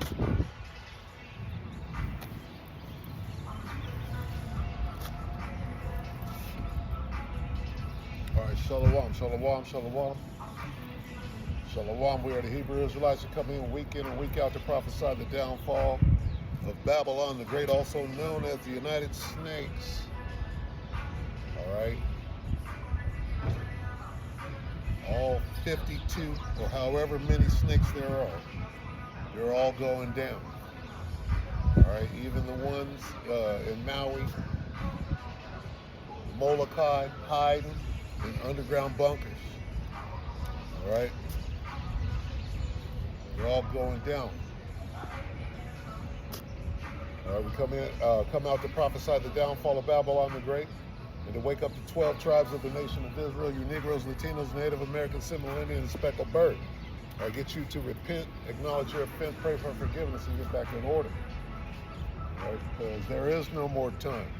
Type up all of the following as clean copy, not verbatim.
All right, shalom, shalom, shalom. Shalom, we are the Hebrew Israelites who come in week and week out to prophesy the downfall of Babylon the Great, also known as the United Snakes. All right. All 52 or however many snakes there are, they're all going down. All right, even the ones in Maui, Molokai, hiding in underground bunkers. All right, they're all going down. All right, we come out to prophesy the downfall of Babylon the Great, and to wake up the 12 tribes of the nation of Israel, you Negroes, Latinos, Native Americans, Seminole Indians, and Speckled Bird. I get you to repent, acknowledge your offense, pray for forgiveness, and get back in order. Right? Because there is no more time.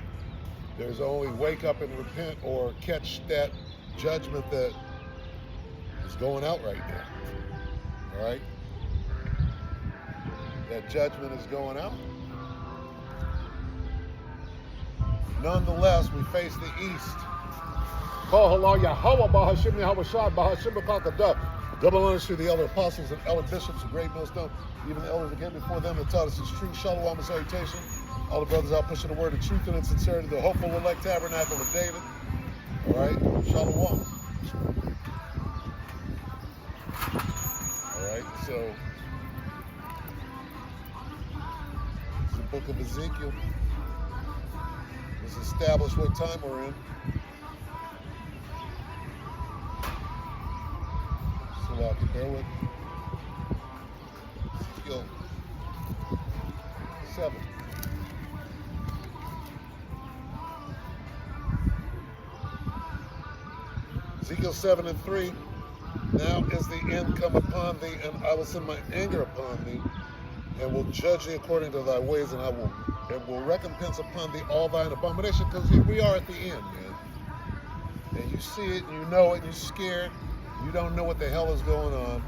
There's only wake up and repent or catch that judgment that is going out right now. All right? That judgment is going out. Nonetheless, we face the east. Double honors to the elder apostles and elder bishops, the great millstone, even the elders again before them that taught us his truth. Shalom and salutation. All the brothers out pushing the word of truth and in sincerity, the hopeful elect tabernacle of David. All right, shalom. All right, so it's the book of Ezekiel. Let's establish what time we're in. Bear with me. Ezekiel 7. Ezekiel 7 and 3. Now is the end come upon thee, and I will send my anger upon thee, and will judge thee according to thy ways, and will recompense upon thee all thine abomination. Because here we are at the end, man. And you see it, and you know it, and you're scared. You don't know what the hell is going on.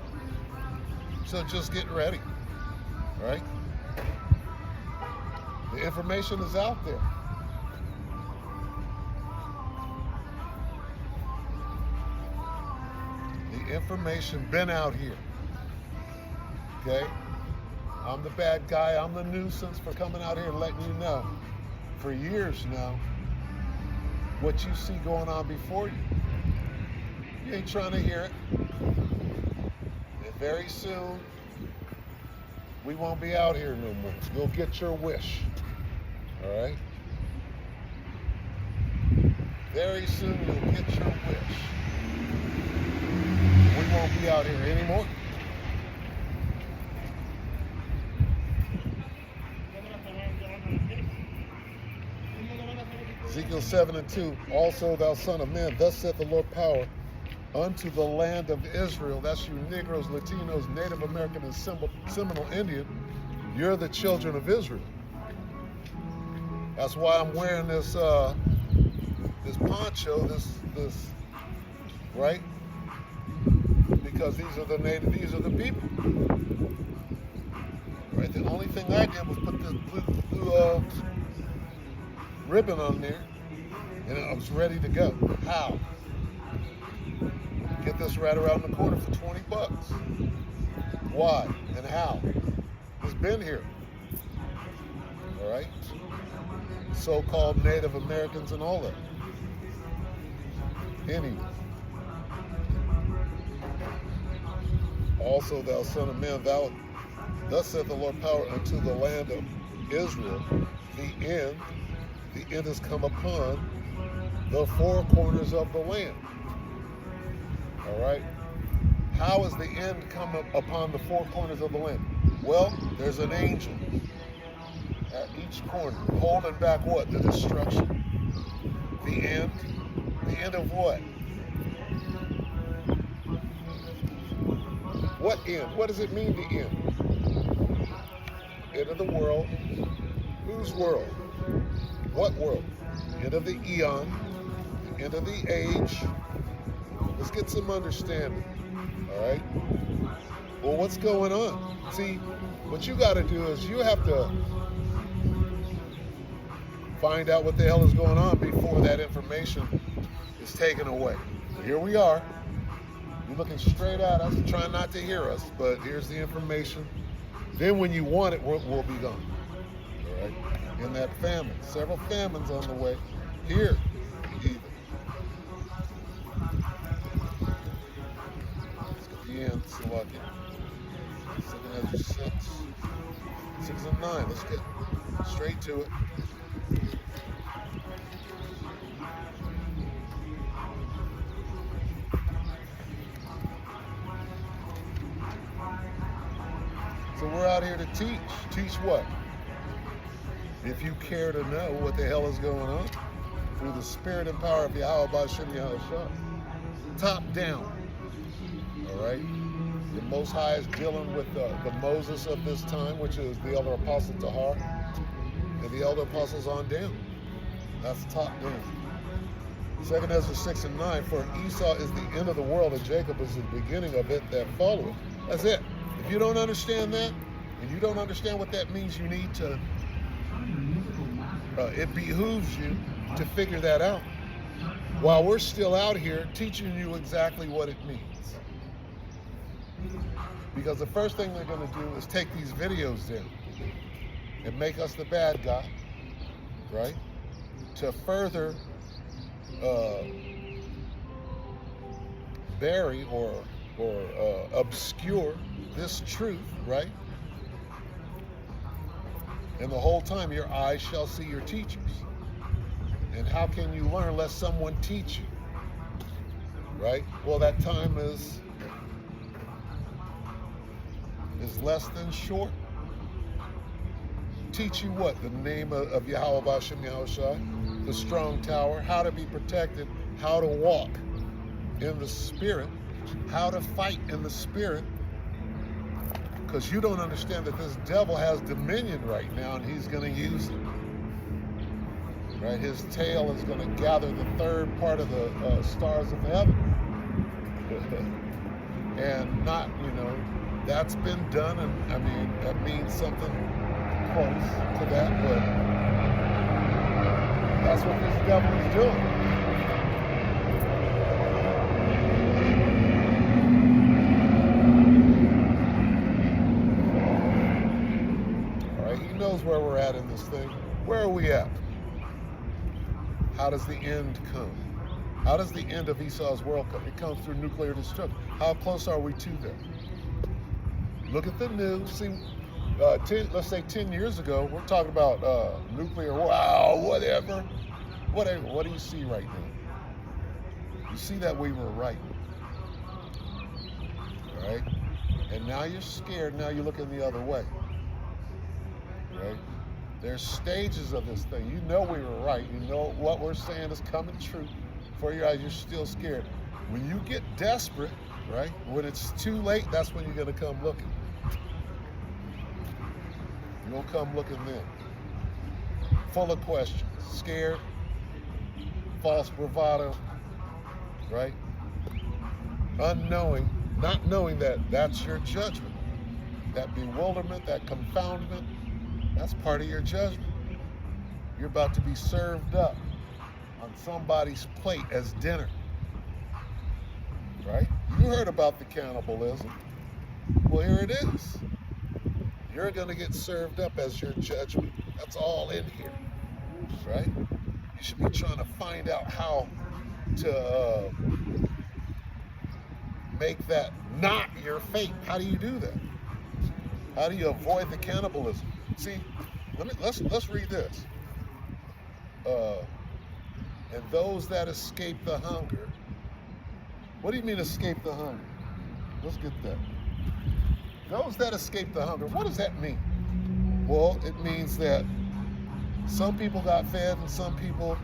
So just get ready, right? The information is out there. The information been out here, okay? I'm the bad guy. I'm the nuisance for coming out here and letting you know for years now what you see going on before you. You ain't trying to hear it. And very soon, we won't be out here no more. You'll get your wish. All right? Very soon, you'll get your wish. We won't be out here anymore. Ezekiel 7 and 2. Also, thou son of man, thus saith the Lord power, unto the land of Israel, that's you Negroes, Latinos, Native American, and Seminole Indian, you're the children of Israel. That's why I'm wearing this this poncho, this right? Because these are the native, these are the people. Right? The only thing I did was put this blue ribbon on there, and I was ready to go. How? Get this right around the corner for 20 bucks. Why and how? It's been here. All right? So-called Native Americans and all that. Anyway. Also, thou son of man, thus saith the Lord power unto the land of Israel, the end has come upon the four corners of the land. All right. How is the end come upon the four corners of the land? Well, there's an angel at each corner holding back what? The destruction. The end. The end of what? What end? What does it mean to end? End of the world. Whose world? What world? End of the eon. End of the age. Let's get some understanding. All right? Well, what's going on? See, what you got to do is you have to find out what the hell is going on before that information is taken away. So here we are. You're looking straight at us, trying not to hear us, but here's the information. Then when you want it, we'll be gone. All right? In that famine. Several famines on the way. Here, even. Let's get the end, Salaki. 2 Ezra 6 and 9. Let's get straight to it. So we're out here to teach. Teach what? If you care to know what the hell is going on, through the spirit and power of Yahweh B'Shem Yahushua. Top down. All right? The Most High is dealing with the Moses of this time, which is the elder apostle Tahar, and the elder apostles on down. That's top down. 2 Ezra 6 and 9, for Esau is the end of the world, and Jacob is the beginning of it that followeth. That's it. If you don't understand that, and you don't understand what that means, you need to, it behooves you to figure that out while we're still out here teaching you exactly what it means. Because the first thing they're going to do is take these videos down and make us the bad guy, right? To further bury or obscure this truth, right? And the whole time your eyes shall see your teachers. And how can you learn unless someone teach you, right? Well, that time is less than short. Teach you what? The name of Yahweh B'Shem Yahushua, the strong tower, how to be protected, how to walk in the spirit, how to fight in the spirit, because you don't understand that this devil has dominion right now and he's going to use it. Right? His tail is going to gather the third part of the stars of heaven. And not, that's been done, and I mean, that means something close to that, but that's what this devil is doing. All right, he knows where we're at in this thing. Where are we at? How does the end come? How does the end of Esau's world come? It comes through nuclear destruction. How close are we to that? Look at the news. See, let's say 10 years ago, we're talking about nuclear war. Wow, whatever. What do you see right now? You see that we were right. All right? And now you're scared. Now you're looking the other way. Right? There's stages of this thing. You know we were right. You know what we're saying is coming true. Before your eyes, you're still scared. When you get desperate, right? When it's too late, that's when you're going to come looking. You're going to come looking then. Full of questions. Scared. False bravado. Right? Unknowing. Not knowing that that's your judgment. That bewilderment, that confoundment, that's part of your judgment. You're about to be served up on somebody's plate as dinner. Right? You heard about the cannibalism. Well, here it is. You're going to get served up as your judgment. That's all in here. Right? You should be trying to find out how to make that not your fate. How do you do that? How do you avoid the cannibalism? See, let's read this. And those that escape the hunger. What do you mean escape the hunger? Let's get that. Those that escape the hunger, what does that mean? Well, it means that some people got fed and some people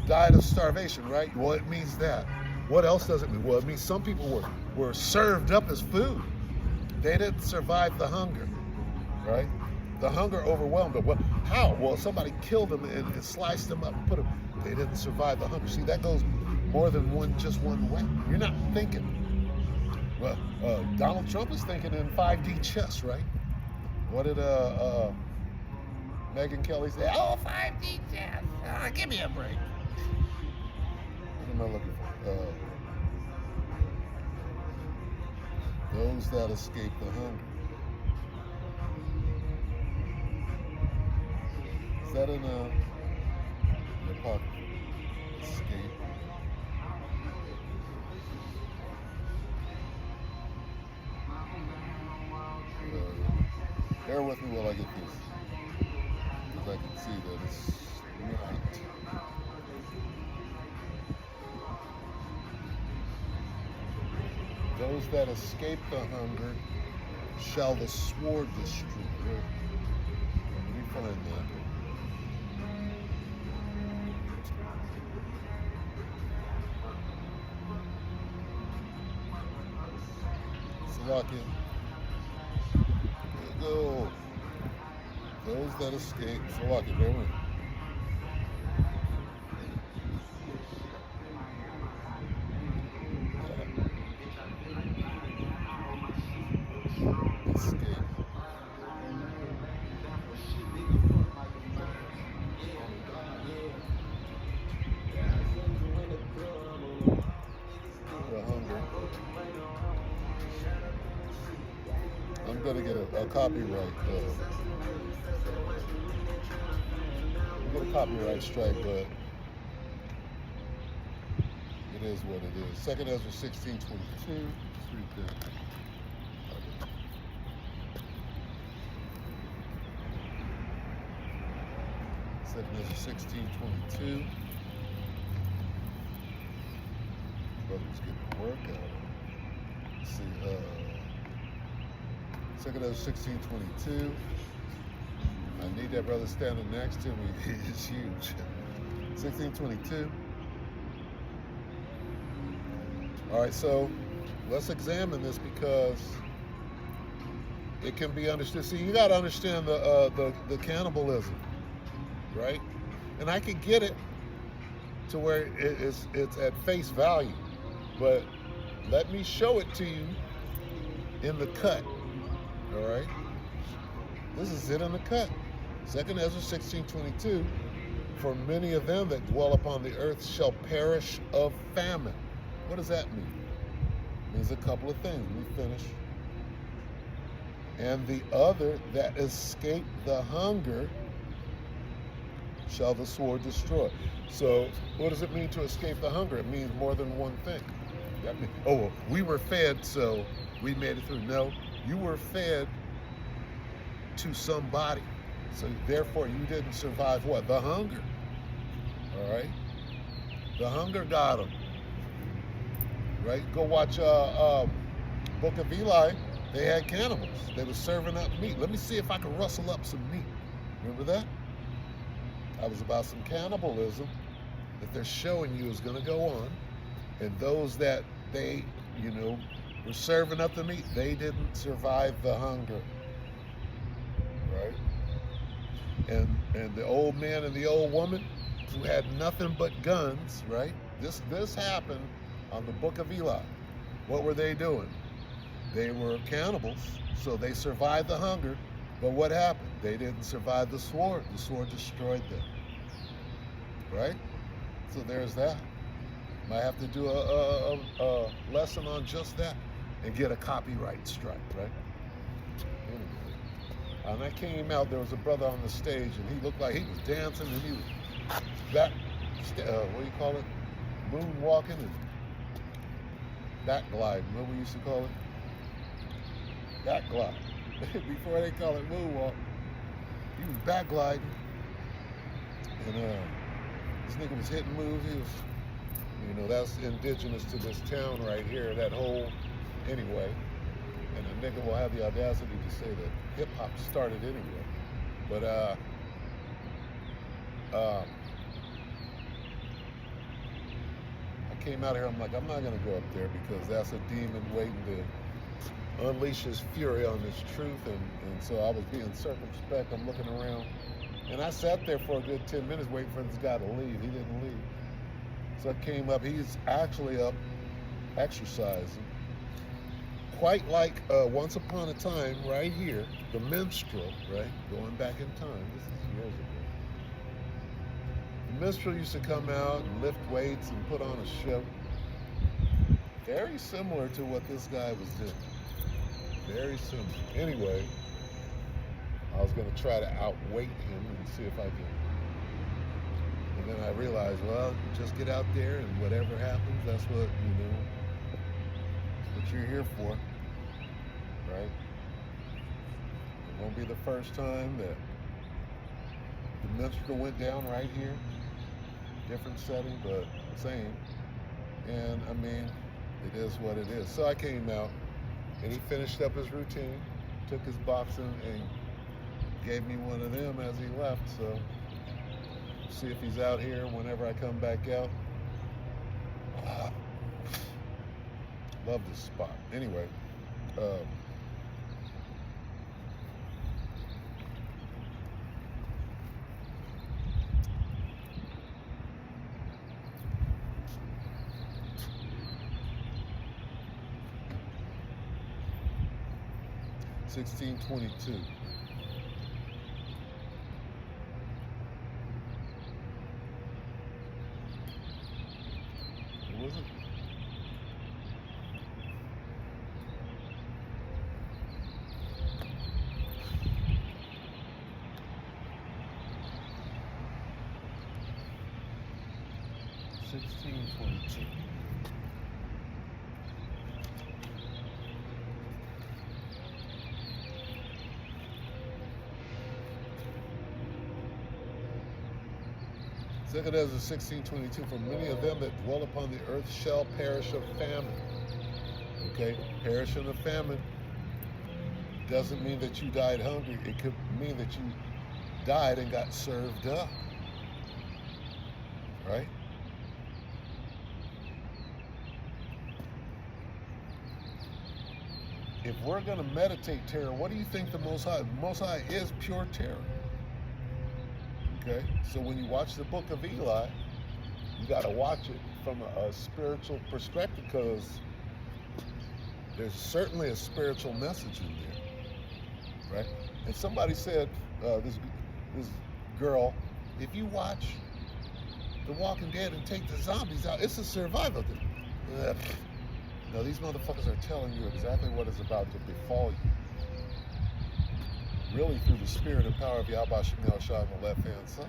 died of starvation, right? Well, it means that. What else does it mean? Well, it means some people were served up as food. They didn't survive the hunger, right? The hunger overwhelmed them. Well, how? Well, somebody killed them and sliced them up and put them. They didn't survive the hunger. See, that goes more than just one way. You're not thinking, Well, Donald Trump is thinking in 5D chess, right? What did Megyn Kelly say? Oh, 5D chess. Give me a break. What am I looking for? Those that escape the hunger. Is that in the pocket? Escape. Bear with me while I get this, because I can see that it's not. Those that escape the hunger shall the sword destroy. Let me find that. Slovakia. There you go. Those that escape. Slovakia, bear with me. Escape. The hunger. I'm gonna get a copyright. Get a copyright strike, but it is what it is. 2nd Ezra 16:22. Let's read that. 2nd Ezra 16:22. Brother's getting work out. Let's see. 2nd Ezra 16:22. I need that brother standing next to me. It's huge. 16:22. All right, so let's examine this because it can be understood. See, you got to understand the cannibalism, right? And I can get it to where it's at face value, but let me show it to you in the cut. All right, this is it in the cut. 2nd Ezra 16:22. For many of them that dwell upon the earth shall perish of famine. What does that mean? It means a couple of things. Let me finish. And the other that escape the hunger shall the sword destroy. So what does it mean to escape the hunger? It means more than one thing. That means, oh, well, we were fed, so we made it through. No, you were fed to somebody. So therefore you didn't survive what? The hunger. All right? The hunger got them. Right? Go watch Book of Eli. They had cannibals. They were serving up meat. Let me see if I can rustle up some meat. Remember that? That was about some cannibalism that they're showing you is going to go on. And those that they, were serving up the meat, they didn't survive the hunger. Right? And the old man and the old woman who had nothing but guns, right? This happened on the Book of Eli. What were they doing? They were cannibals, so they survived the hunger. But what happened? They didn't survive the sword. The sword destroyed them. Right? So there's that. Might have to do a lesson on just that and get a copyright strike, right? Anyway. And I came out, there was a brother on the stage, and he looked like he was dancing, and he was back, what do you call it? Moonwalking and back gliding, what we used to call it? Back glide. Before they call it moonwalk, he was back gliding. And this nigga was hitting moves. He was, that's indigenous to this town right here, that whole, anyway. And a nigga will have the audacity to say that hip hop started anyway. But I came out here, I'm like, I'm not gonna go up there because that's a demon waiting to unleash his fury on this truth. And so I was being circumspect, I'm looking around. And I sat there for a good 10 minutes waiting for this guy to leave. He didn't leave. So I came up, he's actually up exercising. quite like Once Upon a Time right here, the minstrel, right? Going back in time, this is years ago. The minstrel used to come out and lift weights and put on a show. Very similar to what this guy was doing. Very similar. Anyway, I was going to try to outweight him and see if I could. And then I realized, well, just get out there and whatever happens, that's what, what you're here for, right? It won't be the first time that the minstrel went down right here. Different setting, but same. And I mean, it is what it is. So I came out and he finished up his routine, took his boxing and gave me one of them as he left. So see if he's out here whenever I come back out. Love this spot. Anyway, 1622. What was it? $16.22. Second as 16:22, for many of them that dwell upon the earth shall perish of famine. Okay, perishing of famine doesn't mean that you died hungry. It could mean that you died and got served up. Right? If we're going to meditate terror, what do you think the Most High? The Most High is pure terror. Okay, so when you watch the Book of Eli, you got to watch it from a spiritual perspective, because there's certainly a spiritual message in there, right? And somebody said, this girl, if you watch The Walking Dead and take the zombies out, it's a survival thing. No, these motherfuckers are telling you exactly what is about to befall you. Really through the spirit and power of Yahweh Shemel Shah on the left-hand side.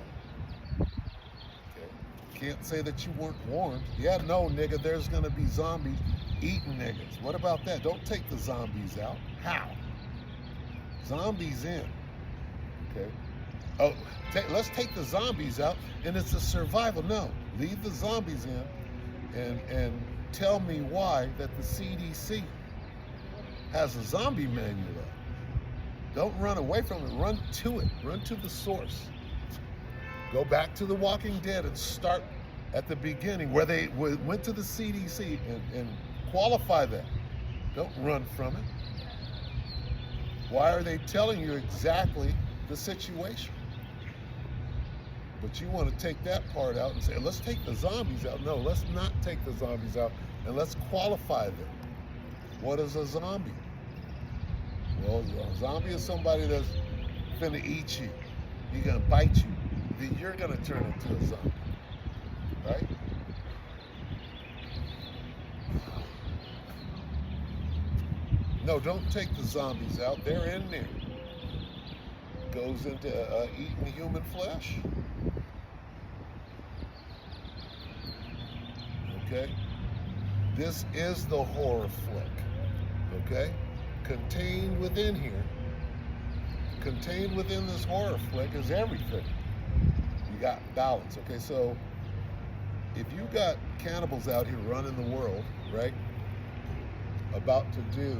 Okay. Can't say that you weren't warned. Yeah, no, nigga, there's going to be zombies eating niggas. What about that? Don't take the zombies out. How? Zombies in. Okay. Oh, let's take the zombies out, and it's a survival. No, leave the zombies in, and tell me why that the CDC has a zombie manual up. Don't run away from it. Run to it. Run to the source. Go back to The Walking Dead and start at the beginning where they went to the CDC and qualify that. Don't run from it. Why are they telling you exactly the situation? But you want to take that part out and say, let's take the zombies out. No, let's not take the zombies out, and let's qualify them. What is a zombie? Well, a zombie is somebody that's finna eat you. He's gonna bite you. Then you're gonna turn into a zombie, right? No, don't take the zombies out. They're in there. Goes into eating human flesh. Okay? This is the horror flick. Okay? Contained within here, contained within this horror flick is everything. You got balance. Okay, so if you got cannibals out here running the world, right, about to do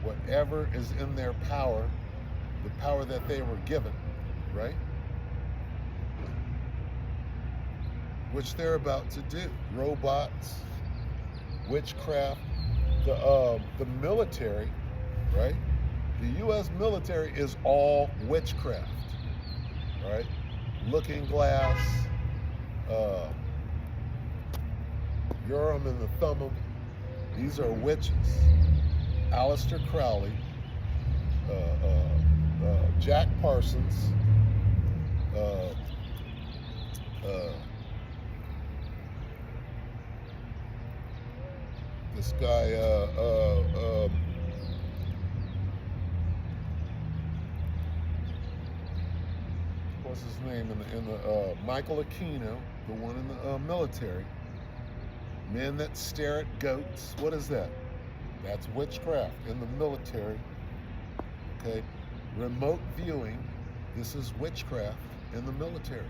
whatever is in their power, the power that they were given, right, which they're about to do, robots, witchcraft, the military, right? The U.S. military is all witchcraft, right? Looking Glass, Urim and the Thummim. These are witches. Aleister Crowley, Jack Parsons, this guy, what's his name? In the Michael Aquino, the one in the military. Men that stare at goats. What is that? That's witchcraft in the military. Okay. Remote viewing. This is witchcraft in the military.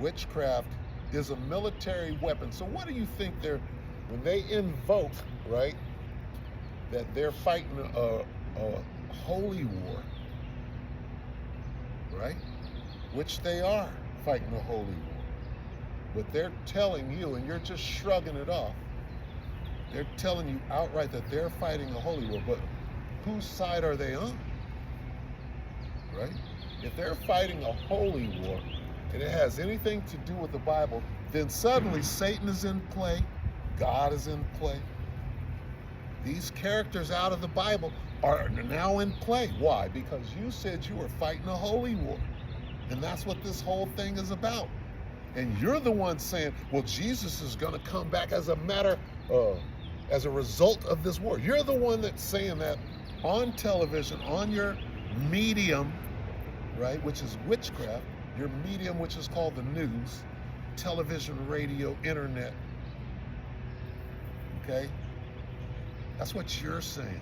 Witchcraft is a military weapon. So what do you think when they invoke, right, that they're fighting a holy war, right? Which they are fighting a holy war. But they're telling you, and you're just shrugging it off, they're telling you outright that they're fighting a holy war. But whose side are they on? Right? If they're fighting a holy war, and it has anything to do with the Bible, then suddenly Satan is in play, God is in play. These characters out of the Bible are now in play. Why? Because you said you were fighting a holy war. And that's what this whole thing is about. And you're the one saying, well, Jesus is going to come back as a result of this war. You're the one that's saying that on television, on your medium, right, which is witchcraft, your medium, which is called the news, television, radio, internet. Okay? That's what you're saying.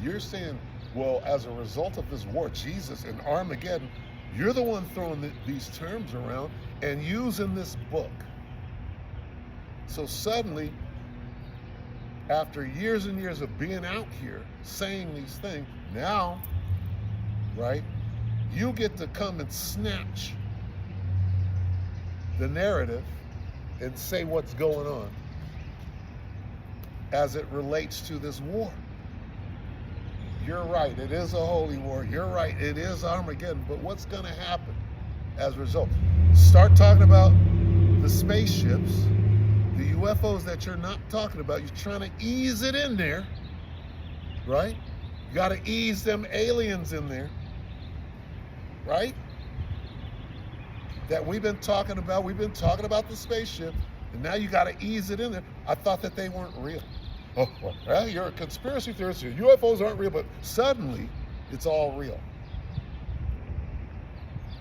You're saying, well, as a result of this war, Jesus and Armageddon, you're the one throwing these terms around and using this book. So suddenly, after years and years of being out here saying these things, now, right, you get to come and snatch the narrative and say what's going on as it relates to this war. You're right, it is a holy war. You're right, it is Armageddon. But what's going to happen as a result? Start talking about the spaceships, the UFOs that you're not talking about. You're trying to ease it in there, right? You got to ease them aliens in there, right? That we've been talking about. We've been talking about the spaceship, and now you got to ease it in there. I thought that they weren't real. Oh, well, you're a conspiracy theorist. UFOs aren't real, but suddenly it's all real.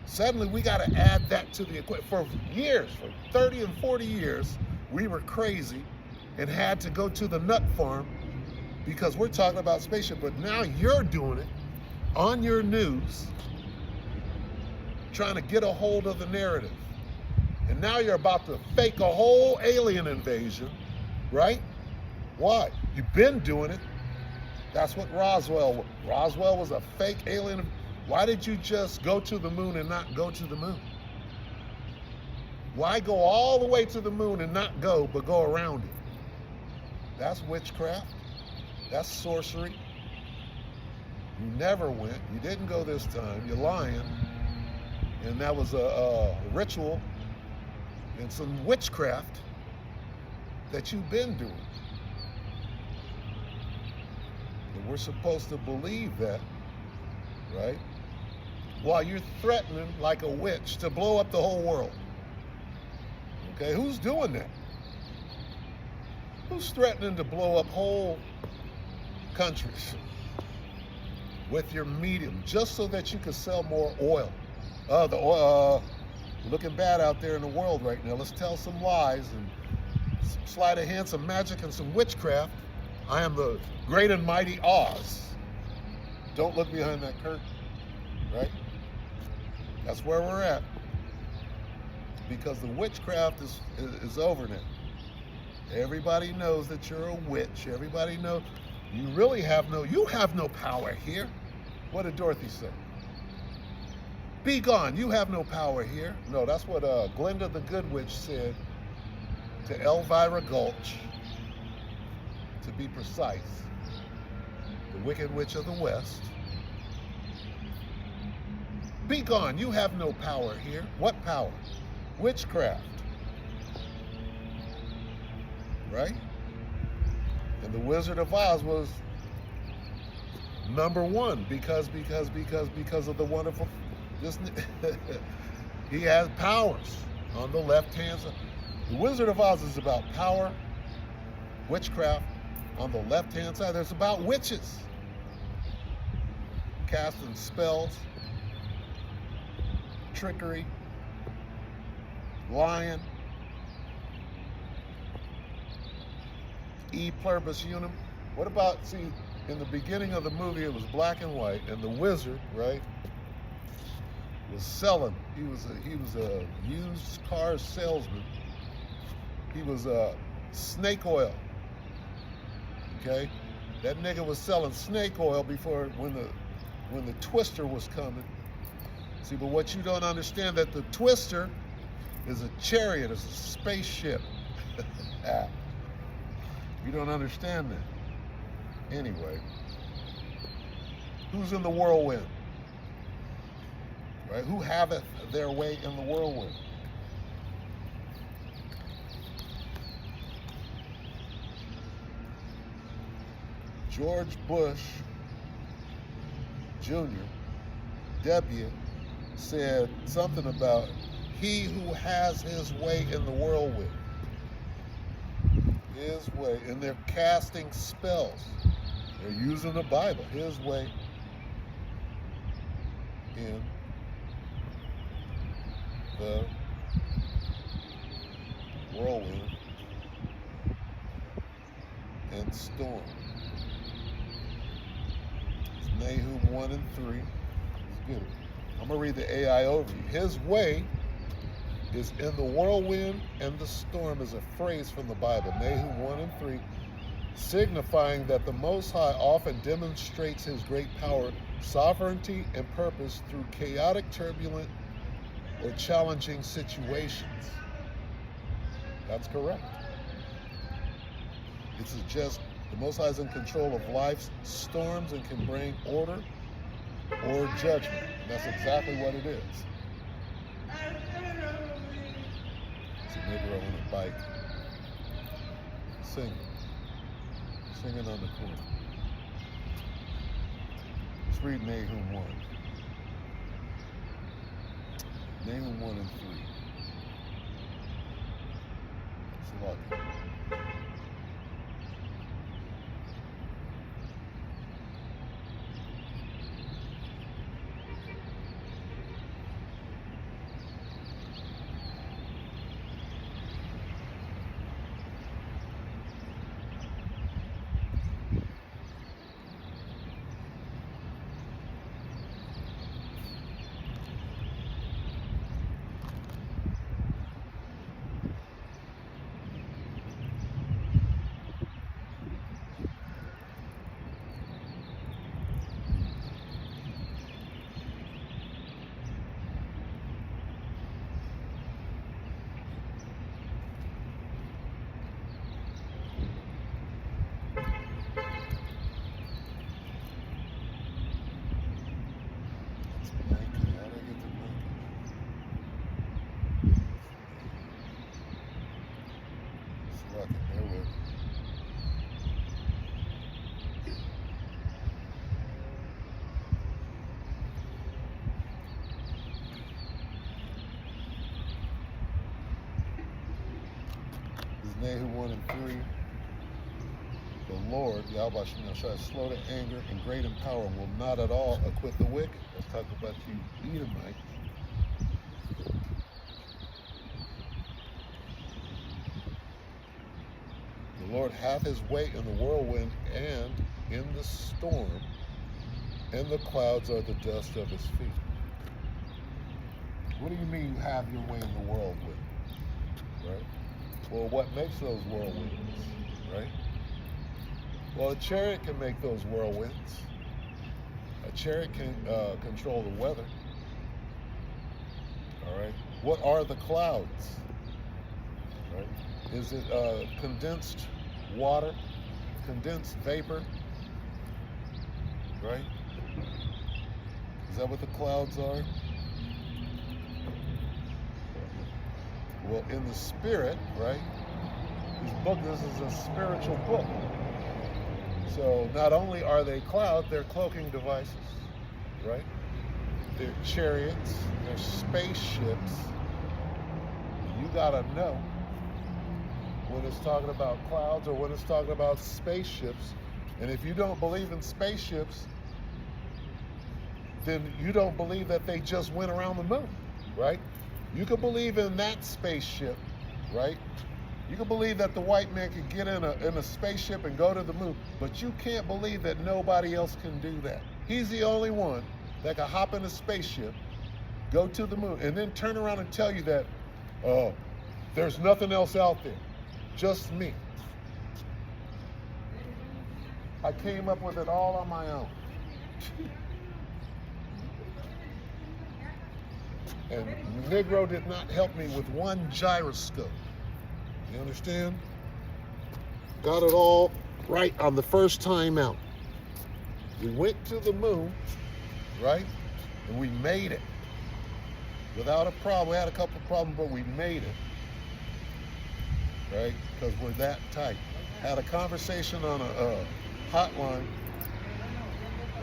Suddenly we got to add that to the equation. For years, for 30 and 40 years, we were crazy and had to go to the nut farm because we're talking about spaceship. But now you're doing it on your news, trying to get a hold of the narrative. And now you're about to fake a whole alien invasion, right? Why? You've been doing it. That's what Roswell was. Roswell was a fake alien. Why did you just go to the moon and not go to the moon? Why go all the way to the moon and not go, but go around it? That's witchcraft. That's sorcery. You never went. You didn't go this time. You're lying. And that was a ritual and some witchcraft that you've been doing. We're supposed to believe that, right? While you're threatening like a witch to blow up the whole world. Okay, who's doing that? Who's threatening to blow up whole countries with your medium just so that you can sell more oil? The oil looking bad out there in the world right now. Let's tell some lies and sleight of hand, some magic, and some witchcraft. I am the great and mighty Oz. Don't look behind that curtain, right? That's where we're at. Because the witchcraft is over now. Everybody knows that you're a witch. Everybody knows you really have no power here. What did Dorothy say? Be gone, you have no power here. No, that's what Glinda the Good Witch said to Elvira Gulch. To be precise, the Wicked Witch of the West. Be gone, you have no power here. What power? Witchcraft. right? And the Wizard of Oz was number one because of the wonderful, just he has powers on the left hand side. The Wizard of Oz is about power, witchcraft. On the left hand side, there's about witches casting spells, trickery, lying, e pluribus unum. What about, see, in the beginning of the movie, it was black and white, and the wizard, right, was selling. He was a used car salesman. He was snake oil. Okay, that nigga was selling snake oil before when the twister was coming. See, but what you don't understand, that the twister is a chariot, is a spaceship. You don't understand that. Anyway, who's in the whirlwind? Right? Who haveth their way in the whirlwind? George Bush Jr., W, said something about he who has his way in the whirlwind. His way, and they're casting spells. They're using the Bible. His way in the whirlwind and storm. It's Nahum 1 and 3. Let's get it. I'm going to read the AI overview. His way is in the whirlwind and the storm is a phrase from the Bible, Nahum 1 and 3, signifying that the Most High often demonstrates his great power, sovereignty, and purpose through chaotic, turbulent, or challenging situations. That's correct. It suggests the Most High is in control of life's storms and can bring order or judgment. And that's exactly what it is. It's a nigger on a bike singing on the corner. Let's read Nahum 1. Nahum 1 and 3. It's lucky. Nahum 1 and 3. The Lord, Yahweh shall slow to anger and great in power, and will not at all acquit the wicked. Let's talk about you, Edomite. The Lord hath his way in the whirlwind and in the storm, and the clouds are the dust of his feet. What do you mean you have your way in the whirlwind? Right? Well, what makes those whirlwinds, right? Well, a chariot can make those whirlwinds. A chariot can control the weather. All right. What are the clouds? Right? Is it condensed water, condensed vapor? Right? Is that what the clouds are? Well, in the spirit, right, This is a spiritual book. So not only are they clouds, they're cloaking devices, right? They're chariots, they're spaceships. You gotta know when it's talking about clouds or when it's talking about spaceships. And if you don't believe in spaceships, then you don't believe that they just went around the moon, right? You could believe in that spaceship, right? You can believe that the white man could get in a spaceship and go to the moon, but you can't believe that nobody else can do that. He's the only one that can hop in a spaceship, go to the moon, and then turn around and tell you that, oh, there's nothing else out there, just me. I came up with it all on my own. And Negro did not help me with one gyroscope. You understand? Got it all right on the first time out. We went to the moon, right? And we made it without a problem. We had a couple of problems, but we made it, right? Because we're that tight. Had a conversation on a hotline,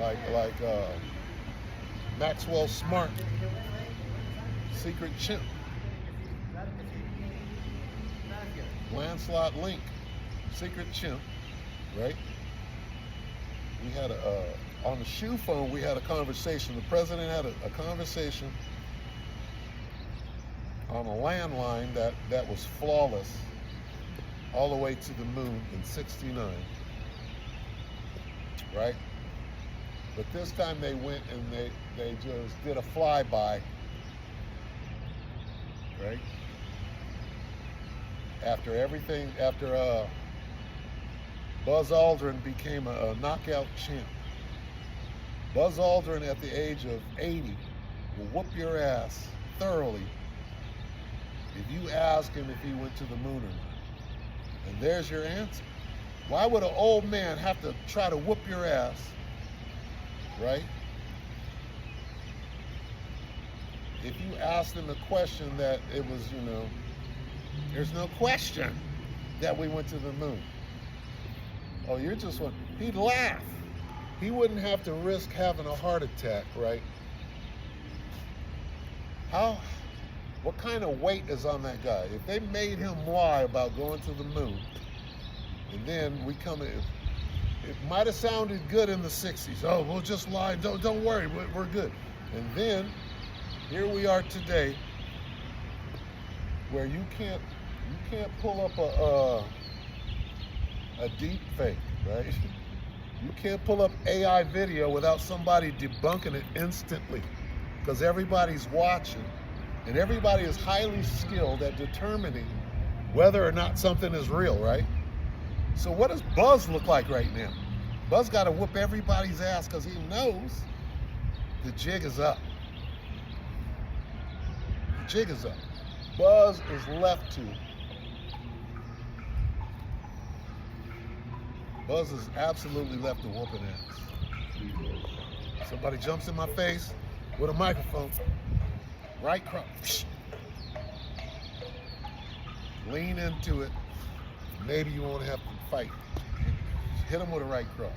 like Maxwell Smart, Secret Chimp, Lancelot Link, Secret Chimp, right? We had on the shoe phone, we had a conversation. The president had a conversation on a landline that was flawless all the way to the moon in '69, right? But this time they went and they just did a flyby, right? After Buzz Aldrin became a knockout champ. Buzz Aldrin at the age of 80 will whoop your ass thoroughly if you ask him if he went to the moon or not. And there's your answer. Why would an old man have to try to whoop your ass, right? If you asked him a question that it was, there's no question that we went to the moon. Oh, you're just one. He'd laugh. He wouldn't have to risk having a heart attack, right? What kind of weight is on that guy? If they made him lie about going to the moon, and then we come in, it might have sounded good in the 60s. Oh, we'll just lie. Don't worry, we're good. And then here we are today, where you can't pull up a deep fake, right? You can't pull up AI video without somebody debunking it instantly, because everybody's watching and everybody is highly skilled at determining whether or not something is real, right? So what does Buzz look like right now? Buzz got to whoop everybody's ass because he knows the jig is up. The jig is up. Buzz is left to. Buzz is absolutely left to whooping ass. Somebody jumps in my face with a microphone, right cross. Lean into it. Maybe you won't have to fight. Hit him with a right cross.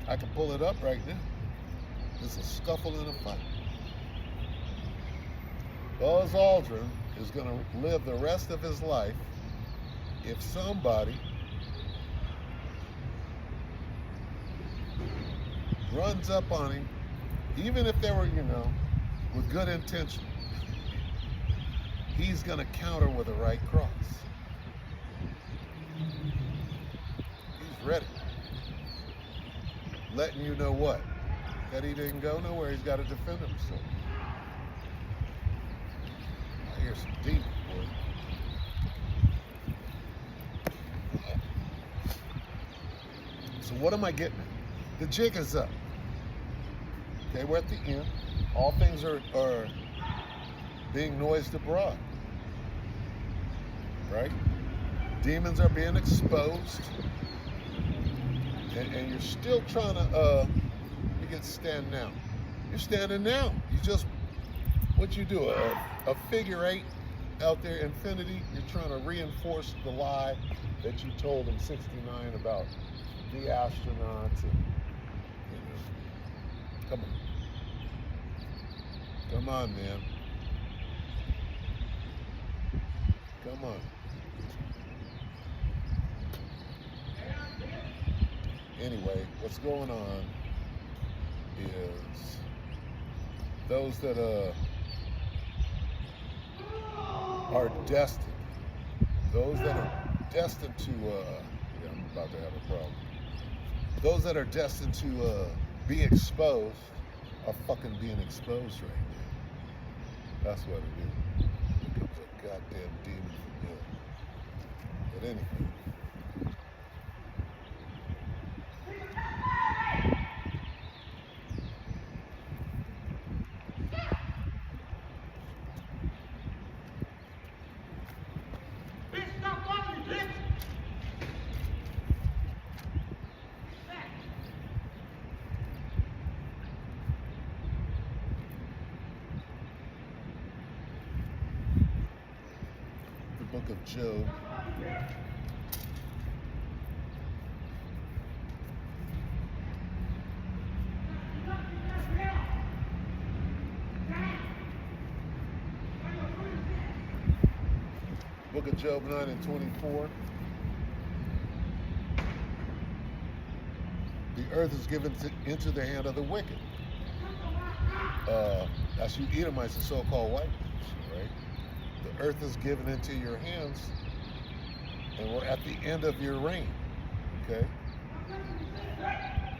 I can pull it up right now. It's a scuffle and a fight. Buzz Aldrin is going to live the rest of his life if somebody runs up on him, even if they were, with good intention, he's going to counter with a right cross. He's ready. Letting you know what? That he didn't go nowhere. He's got to defend himself. I hear some demons, boy. So what am I getting at? The jig is up. Okay, we're at the end. All things are being noised abroad. Right? Demons are being exposed. And you're still trying to stand now. You're standing now. You just, what you do, a figure eight out there, Infinity, you're trying to reinforce the lie that you told in '69 about the astronauts and, come on. Come on, man. Come on. Anyway, what's going on is those that are destined, those that are destined to, yeah, I'm about to have a problem. Those that are destined to be exposed are fucking being exposed right now. That's what it is. Here comes a goddamn demon from hell. But anyway. Book of Job. Book of Job 9 and 24. The earth is given into the hand of the wicked. That's you Edomites, the so-called white people, right? The earth is given into your hands, and we're at the end of your reign, okay?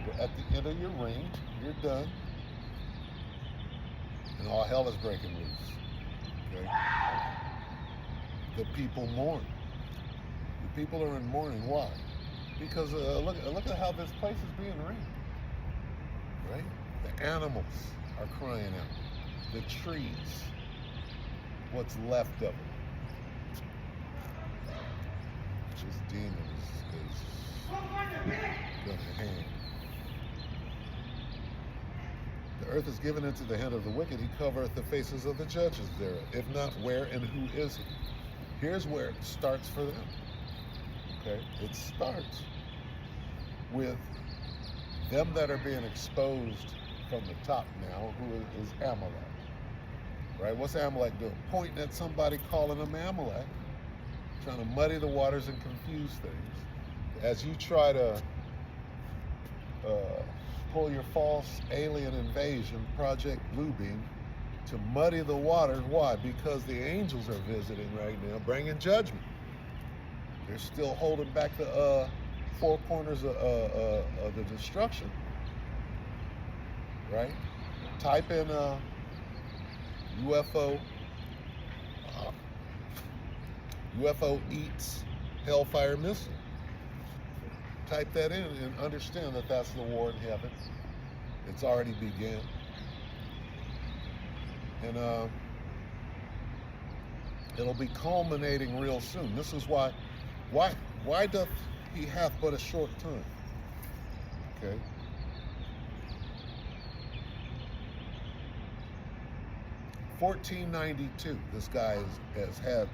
We're at the end of your reign, you're done, and all hell is breaking loose, okay? The people mourn. The people are in mourning. Why? Because look at how this place is being ran, right? The animals are crying out. The trees, what's left of it. This demon is gonna hang. The earth is given into the hand of the wicked. He covereth the faces of the judges thereof. If not, where and who is he? Here's where it starts for them. Okay? It starts with them that are being exposed from the top now, who is Amalek. Right? What's Amalek doing? Pointing at somebody, calling them Amalek, trying to muddy the waters and confuse things. As you try to pull your false alien invasion, Project Bluebeam, to muddy the waters. Why? Because the angels are visiting right now, bringing judgment. They're still holding back the four corners of the destruction. Right? Type in UFO eats Hellfire missile. Type that in and understand that that's the war in heaven. It's already began. And it'll be culminating real soon. This is why doth he hath but a short time? Okay. (1492), this guy has had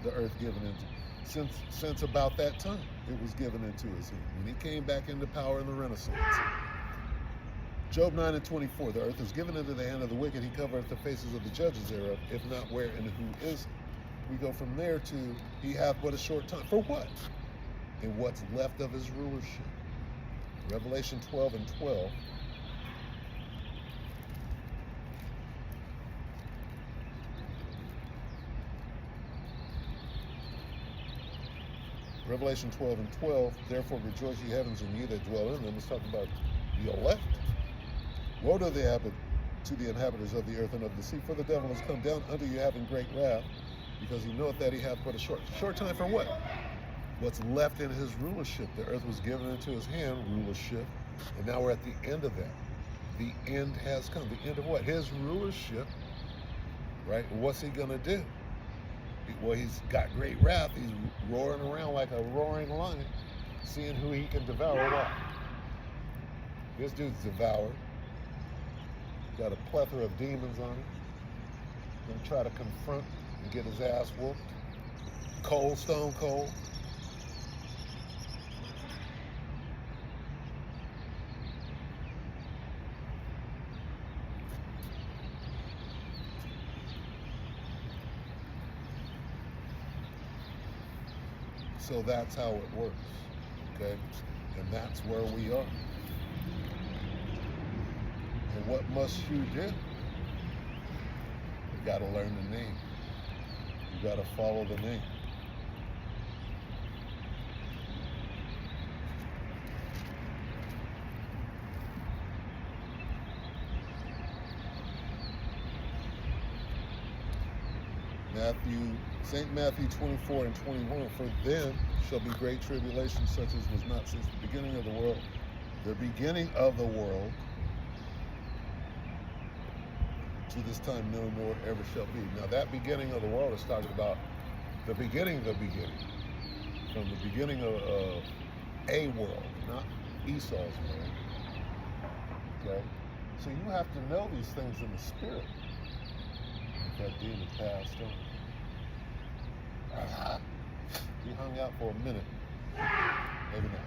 the earth given into, since about that time it was given into his hand, when he came back into power in the Renaissance. Job 9 and 24, the earth is given into the hand of the wicked, he covereth the faces of the judges thereof, if not, where and who is he? We go from there to, he hath but a short time. For what? And what's left of his rulership. Revelation 12 and 12. Revelation 12 and 12, therefore rejoice ye heavens and ye that dwell in them. It's talking about the elect. Woe to the inhabitants of the earth and of the sea, for the devil has come down unto you having great wrath, because he knoweth that he hath but a short time for what? What's left in his rulership. The earth was given into his hand, rulership, and now we're at the end of that. The end has come. The end of what? His rulership, right? What's he gonna do? Well, he's got great wrath. He's roaring around like a roaring lion, seeing who he can devour. What? This dude's devoured. Got a plethora of demons on him. Gonna try to confront and get his ass whooped. Cold, stone cold. So that's how it works, okay? And that's where we are. And what must you do? You gotta learn the name. You gotta follow the name. St. Matthew 24 and 21, for then shall be great tribulation such as was not since the beginning of the world. The beginning of the world to this time no more ever shall be. Now that beginning of the world is talking about the beginning of the beginning. From the beginning of a world, not Esau's world. Okay? So you have to know these things in the spirit. That demon passed on. He hung out for a minute. Maybe not.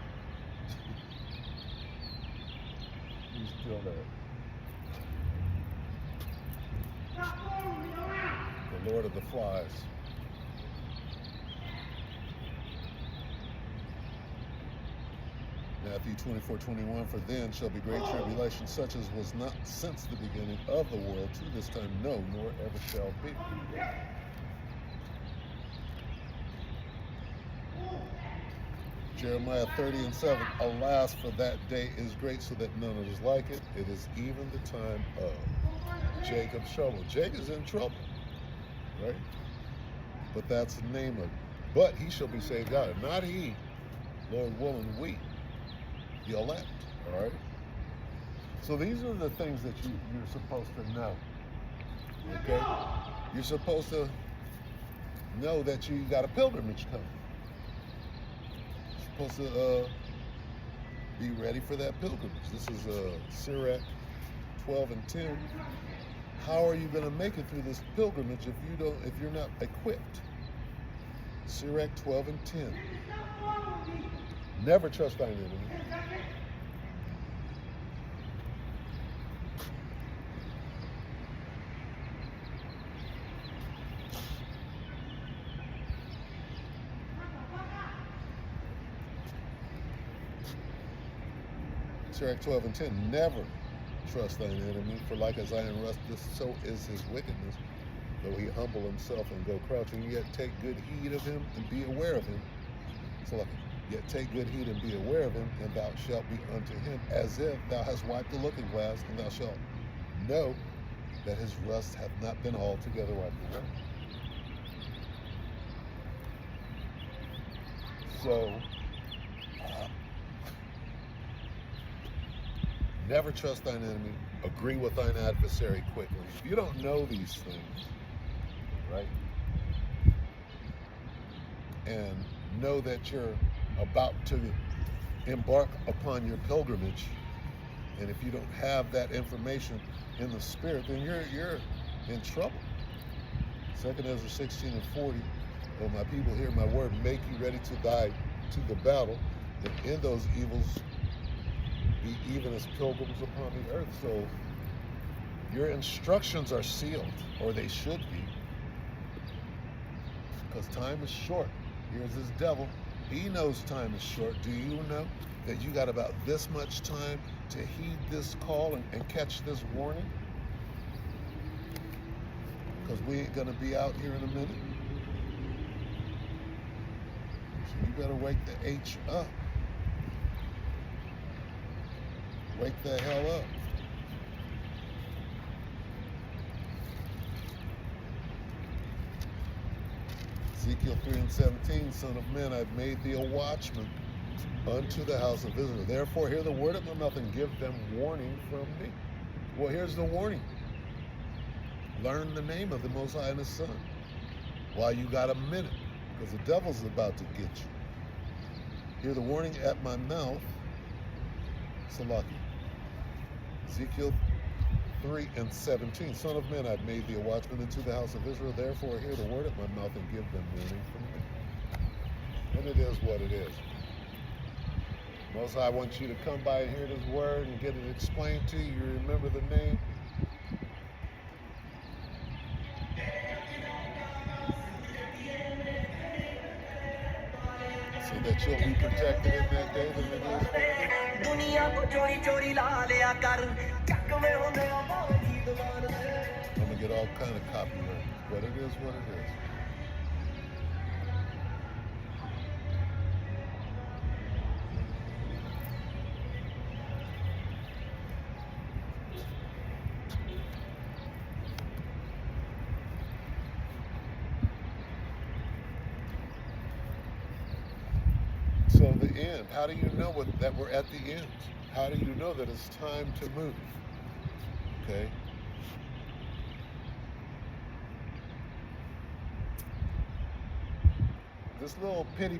He's still there. The Lord of the Flies. Matthew 24:21, for then shall be great tribulation, such as was not since the beginning of the world to this time, no, nor ever shall be. Jeremiah 30:7, alas, for that day is great, so that none is like it. It is even the time of Jacob's trouble. Jacob's in trouble, right? But that's the name of it. But he shall be saved out of it. Not he, Lord willing, we, the elect, all right? So these are the things that you're supposed to know, okay? You're supposed to know that you got a pilgrimage coming. You're supposed to be ready for that pilgrimage. This is Sirach 12 and 10. How are you going to make it through this pilgrimage if you're not equipped? Sirach 12 and 10. Never trust thine enemy. Sirach 12 and 10, never trust thine enemy, for like as iron rusteth, so is his wickedness. Though he humble himself and go crouching, yet take good heed of him and be aware of him. So like, yet take good heed and be aware of him, and thou shalt be unto him as if thou hast wiped the looking glass, and thou shalt know that his rust hath not been altogether wiped away. So, never trust thine enemy. Agree with thine adversary quickly. If you don't know these things, right, and know that you're about to embark upon your pilgrimage, and if you don't have that information in the spirit, then you're in trouble. 2 Ezra 16 and 40, O my people, hear my word, make you ready to the battle, and in those evils be even as pilgrims upon the earth. So your instructions are sealed, or they should be, because time is short. Here's this devil. He knows time is short. Do you know that you got about this much time to heed this call and catch this warning? Because we ain't going to be out here in a minute. So you better wake the H up. Wake the hell up. Ezekiel 3 and 17, Son of man, I've made thee a watchman unto the house of Israel. Therefore, hear the word of my mouth and give them warning from me. Well, here's the warning. Learn the name of the Most High and His Son while you got a minute, because the devil's about to get you. Hear the warning at my mouth, Salaki. Ezekiel 3 and 17. Son of man, I've made thee a watchman into the house of Israel. Therefore, hear the word at my mouth and give them warning from me. And it is what it is. Most High wants you to come by and hear this word and get it explained to you. You remember the name. So that you'll be protected in that day. I'm gonna get all kind of copyright, but it is what it is. So the end, how do you know that we're at the end? How do you know that it's time to move? Okay. This little patty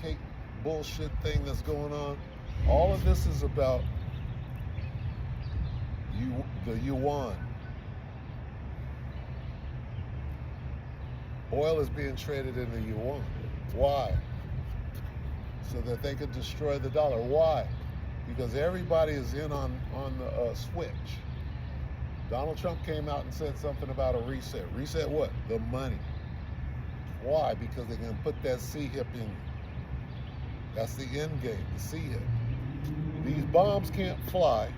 cake bullshit thing that's going on, all of this is about the yuan. Oil is being traded in the yuan. Why? So that they could destroy the dollar. Why? Because everybody is in on the switch. Donald Trump came out and said something about a reset. Reset what? The money. Why? Because they're going to put that C-HIP in. That's the end game, the C-HIP. These bombs can't fly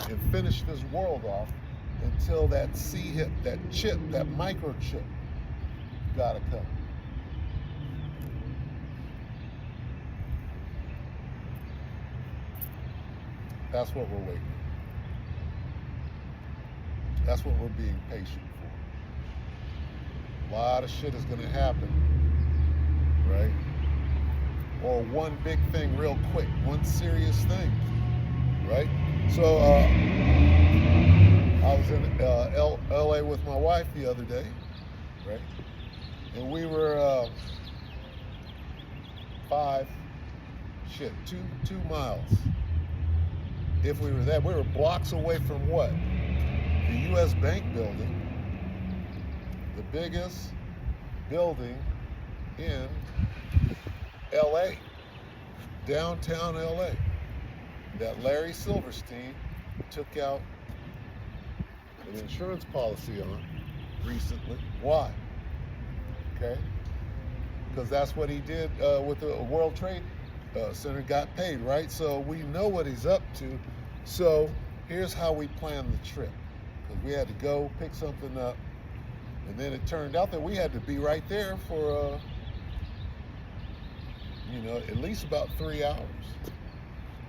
and finish this world off until that C-HIP, that chip, that microchip, gotta come. That's what we're waiting for. That's what we're being patient for. A lot of shit is going to happen, right? Or one big thing real quick, one serious thing, right? So I was in LA with my wife the other day, right? And we were 2 miles. If we were there, we were blocks away from what? The U.S. Bank building, the biggest building in L.A., downtown L.A., that Larry Silverstein took out an insurance policy on recently. Why? Okay? Because that's what he did with the World Trade Center, got paid, right? So we know what he's up to. So here's how we planned the trip. Because we had to go pick something up, and then it turned out that we had to be right there for, at least about 3 hours.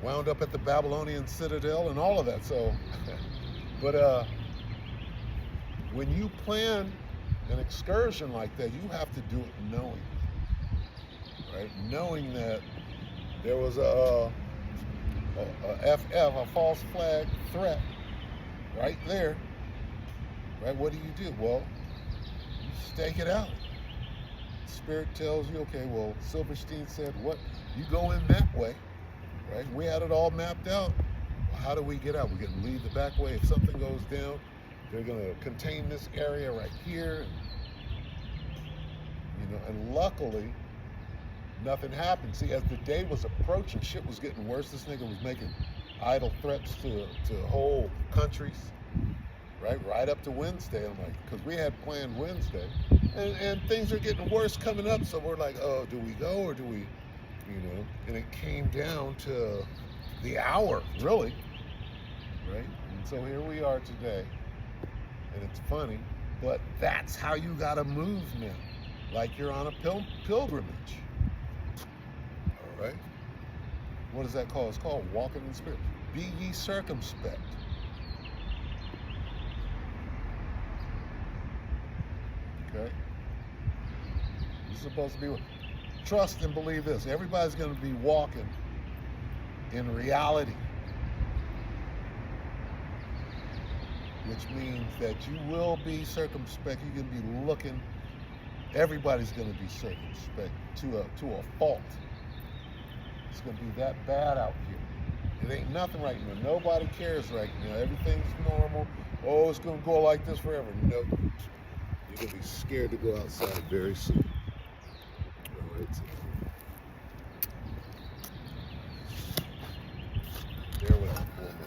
Wound up at the Babylonian Citadel and all of that. So, but when you plan an excursion like that, you have to do it knowing, right? Knowing that there was a false flag threat, right there, right? What do? Well, you stake it out. Spirit tells you, okay, well, Silverstein said, what? You go in that way, right? We had it all mapped out. Well, how do we get out? We're going to leave the back way. If something goes down, they're going to contain this area right here. And luckily, nothing happened. See, as the day was approaching, shit was getting worse. This nigga was making idle threats to whole countries, right up to Wednesday. I'm like, because we had planned Wednesday, and things are getting worse coming up. So we're like, oh, do we go or do we, And it came down to the hour, really, right? And so here we are today, and it's funny, but that's how you gotta move now, like you're on a pilgrimage. All right? What does that call? It's called walking in the Spirit. Be ye circumspect. Okay? You're supposed to be, trust and believe this. Everybody's going to be walking in reality, which means that you will be circumspect. You're going to be looking. Everybody's going to be circumspect to a fault. It's going to be that bad out here. It ain't nothing right now. Nobody cares right now. Everything's normal. Oh, it's gonna go like this forever. Nope. You're gonna be scared to go outside very soon. All right. Bear with me for a moment.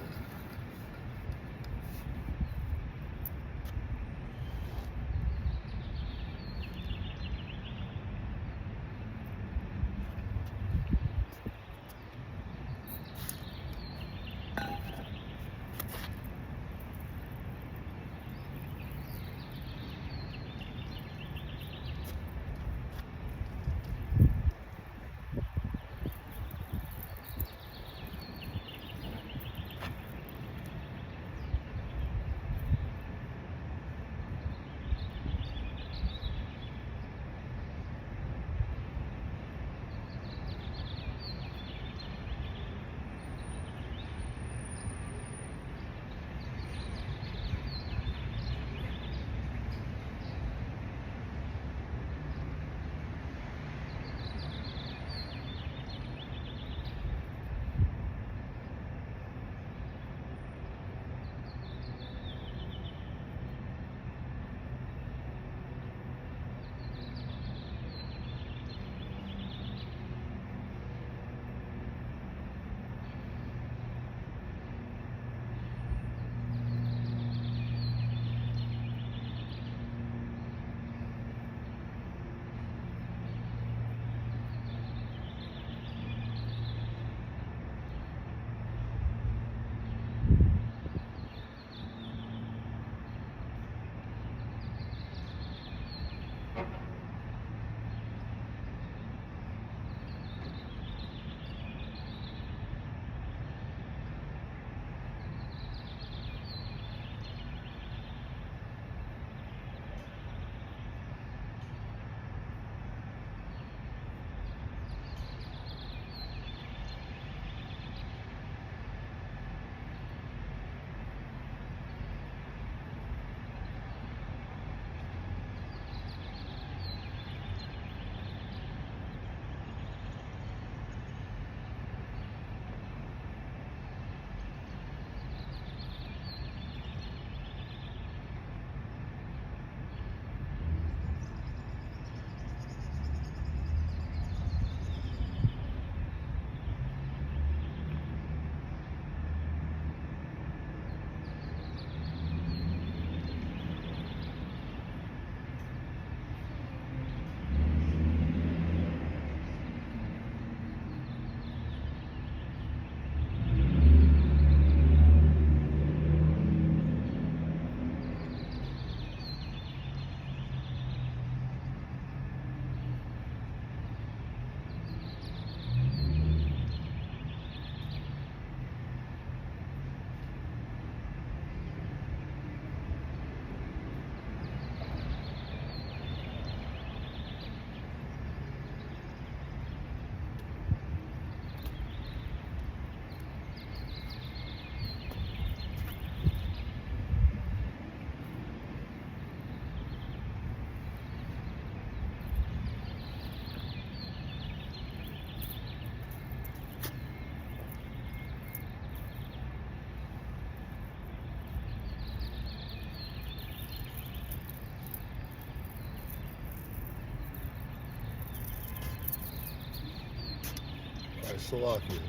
All right, Salakia.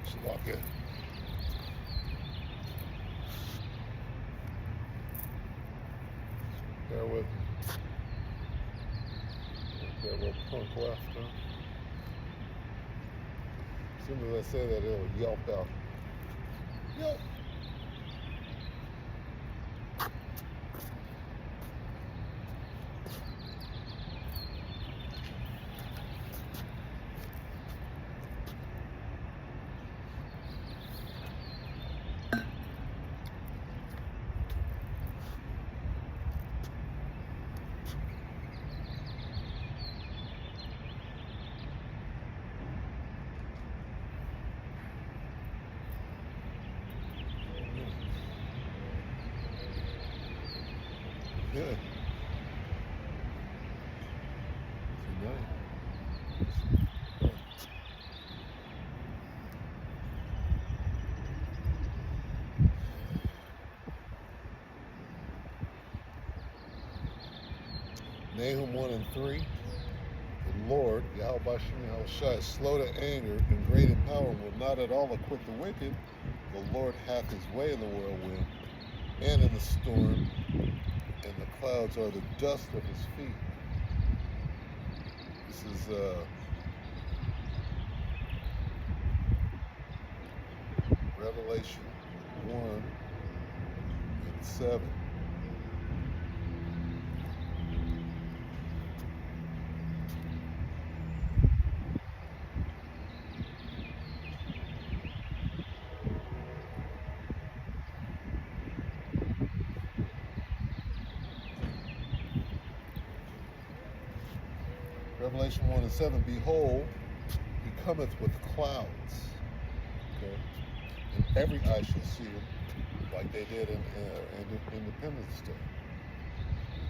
Salakia. Bear with me. That little punk left, huh? As soon as I say that, it'll yelp out. Yelp! Good. Good night. 3, the Lord, Yahweh Bashem Yahushua, is slow to anger and great in power, and will not at all acquit the wicked. The Lord hath his way in the whirlwind and in the storm, and the clouds are the dust of his feet. This is Revelation 1 and 7. Revelation 1 and 7, behold, he cometh with clouds. Okay? And every eye shall see him, like they did in Independence Day.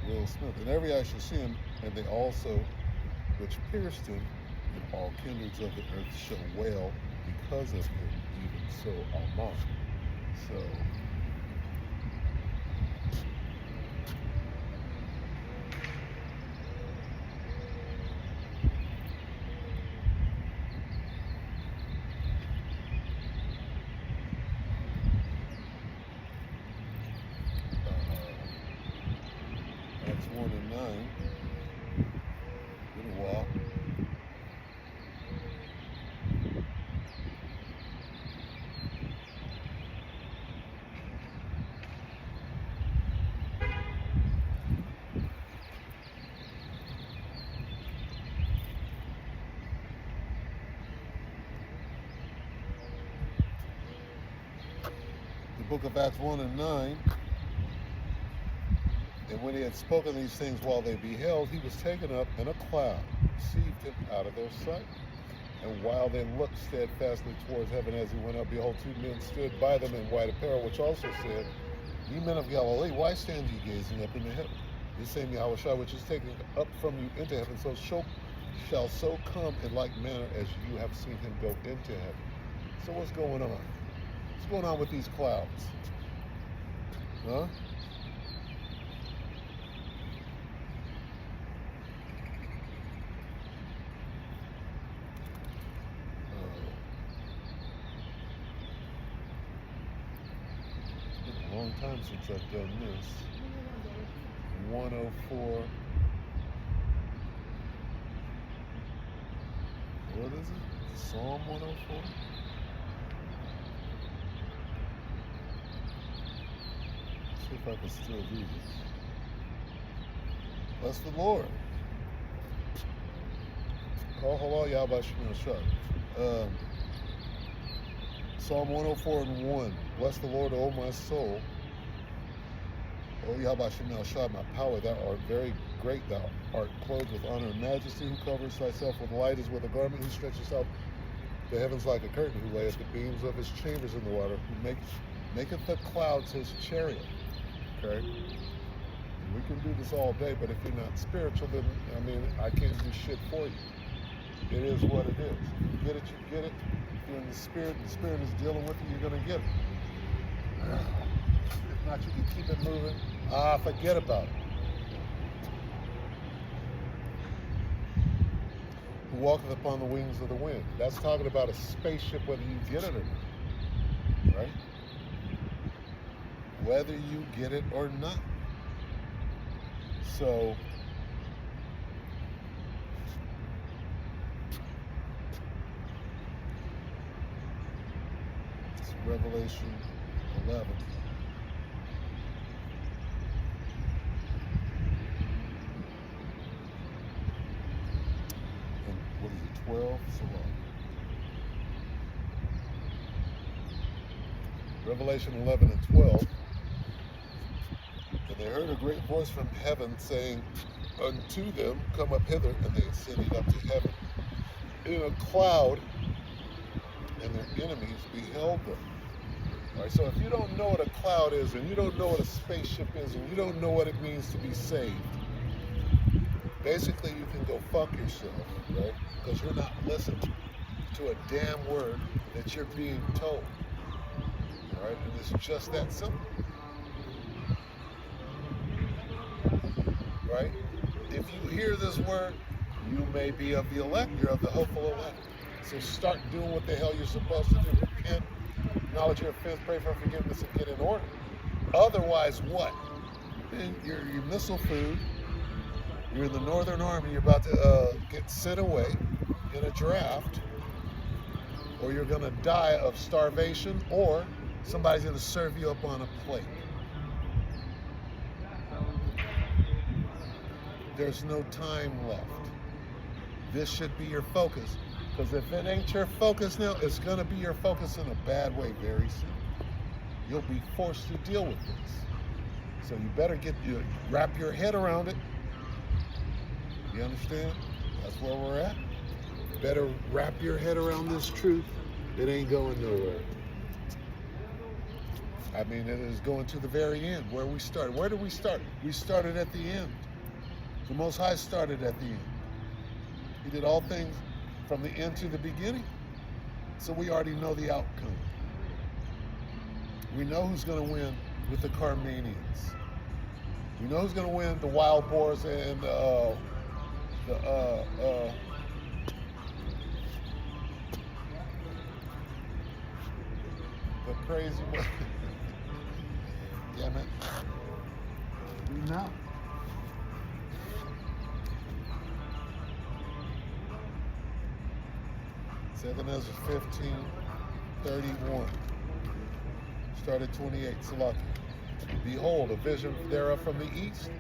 Will Smith. And every eye shall see him, and they also which pierced him, and all kindreds of the earth shall wail because of him, even so, Alma. So, Acts 1 and 9. Little while. The book of Acts 1 and 9. And when he had spoken these things while they beheld, he was taken up, and a cloud received him out of their sight. And while they looked steadfastly towards heaven as he went up, behold, 2 men stood by them in white apparel, which also said, Ye men of Galilee, why stand ye gazing up into heaven? This same Yahushua, which is taken up from you into heaven, shall so come in like manner as you have seen him go into heaven. So what's going on? What's going on with these clouds? Huh? Long time since I've done this. 104. What is it? Psalm 104? See if I can still do this. Bless the Lord. Call halal Yahweh Shemel. Psalm 104 and 1. Bless the Lord, O my soul. O Yahweh Shemel Shah, my power, thou art very great, thou art clothed with honor and majesty, who covers thyself with light as with a garment, who stretches out the heavens like a curtain, who layeth the beams of his chambers in the water, who maketh the clouds his chariot. Okay? And we can do this all day, but if you're not spiritual, then, I can't do shit for you. It is what it is. If you get it, you get it. If you're in the Spirit is dealing with you, you're going to get it. If not, you can keep it moving. Forget about it. Who walketh upon the wings of the wind. That's talking about a spaceship, whether you get it or not. Right? Whether you get it or not. So, it's Revelation 11. And what is it, 12? So long. Revelation 11 and 12. And they heard a great voice from heaven saying unto them, Come up hither, and they ascended up to heaven in a cloud, and their enemies beheld them. All right, so if you don't know what a cloud is, and you don't know what a spaceship is, and you don't know what it means to be saved, basically you can go fuck yourself, right? Because you're not listening to a damn word that you're being told. All right, and it's just that simple. Right? if you hear this word, you may be of the elect. You're of the hopeful elect. So start doing what the hell you're supposed to do. Repent, acknowledge your offense, pray for forgiveness, and get in order. Otherwise, what? You're missile food. You're in the Northern Army. You're about to get sent away in a draft, or you're going to die of starvation, or somebody's going to serve you up on a plate. There's no time left. This should be your focus, because if it ain't your focus now, it's going to be your focus in a bad way very soon. You'll be forced to deal with this. So you better wrap your head around it. You understand? That's where we're at. Better wrap your head around this truth. It ain't going nowhere. I mean, it is going to the very end, where we started. Where did we start? We started at the end. The Most High started at the end. He did all things from the end to the beginning. So we already know the outcome. We know who's going to win with the Carmanians. We know who's going to win the wild boars and the crazy one. Damn it. We know. Second Ezra 15:31. Started 28. Salaki. Behold, a vision thereof from the east.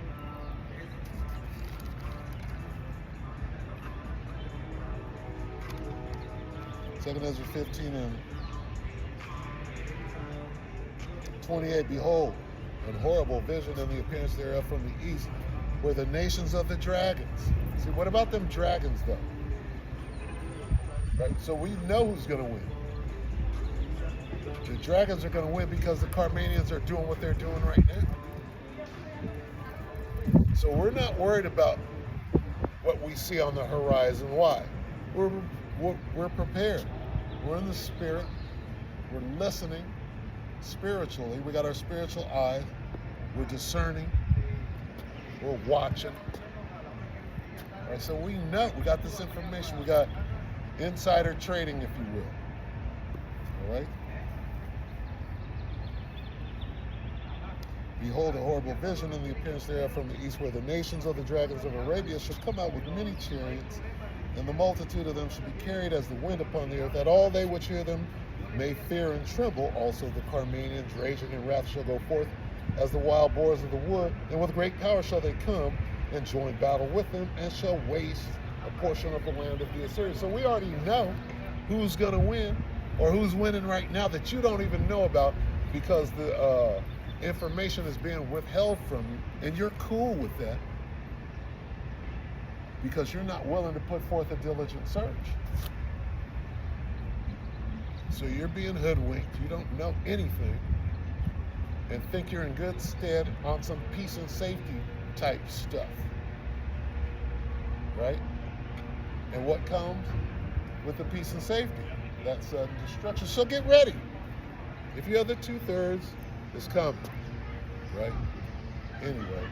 Second Ezra 15:28. Behold, a horrible vision in the appearance thereof from the east, where the nations of the dragons. See, what about them dragons, though? Right? So we know who's going to win. The dragons are going to win because the Carmanians are doing what they're doing right now. So we're not worried about what we see on the horizon. Why? We're prepared. We're in the spirit. We're listening spiritually. We got our spiritual eyes. We're discerning. We're watching. All right, so we know. We got this information. We got insider trading, if you will. All right? Behold, a horrible vision in the appearance thereof from the east, where the nations of the dragons of Arabia shall come out with many chariots, and the multitude of them shall be carried as the wind upon the earth, that all they which hear them may fear and tremble. Also the Carmanians, raging in wrath, shall go forth as the wild boars of the wood, and with great power shall they come and join battle with them, and shall waste a portion of the land of the Assyrians. So we already know who's going to win, or who's winning right now that you don't even know about, because the information is being withheld from you, and you're cool with that because you're not willing to put forth a diligent search. So you're being hoodwinked. You don't know anything and think you're in good stead on some peace and safety type stuff, right? And what comes with the peace and safety? That's sudden destruction. So get ready. If you're the 2/3, it's coming, right? Anyway.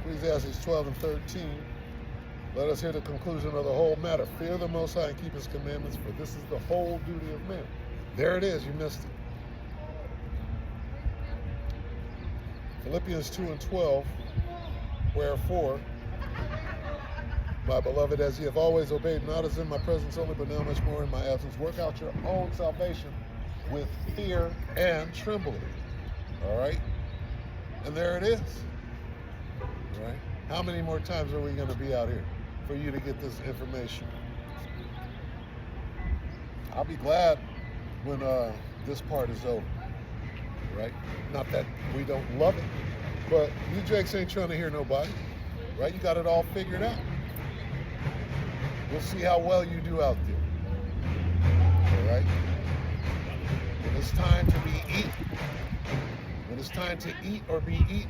Ecclesiastes 12:13. Let us hear the conclusion of the whole matter. Fear the Most High and keep His commandments, for this is the whole duty of man. There it is. You missed it. Philippians 2:12. Wherefore, my beloved, as ye have always obeyed, not as in my presence only, but now much more in my absence, work out your own salvation with fear and trembling. All right? And there it is. All right? How many more times are we going to be out here for you to get this information? I'll be glad when this part is over, right? Not that we don't love it, but you jakes ain't trying to hear nobody, right? You got it all figured out. We'll see how well you do out there, all right? When it's time to be eaten, when it's time to eat or be eaten,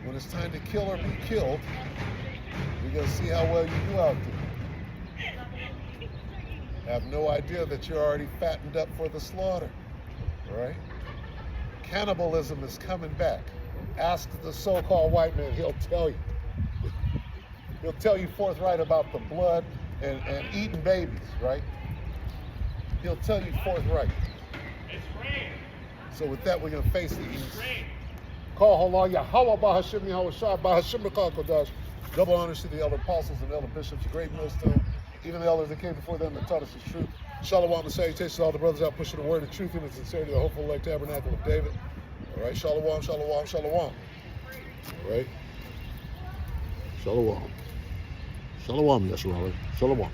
when it's time to kill or be killed, we're going to see how well you do out there. Have no idea that you're already fattened up for the slaughter, all right? Cannibalism is coming back. Ask the so-called white man, he'll tell you. He'll tell you forthright about the blood and eating babies, right? He'll tell you forthright. So with that, we're going to face the east. Call Halal Yahweh Bahashim Yahweh Shah Bahashim Kodash. Double honors to the elder apostles and elder bishops, the great millstone, even the elders that came before them that taught us the truth. Shalom and salutations to all the brothers out pushing the word of truth and the sincerity of the hopeful elect tabernacle of David. All right, shalom, shalom, shalom. All right, shalom. Shalom, Yeshua. Shalom.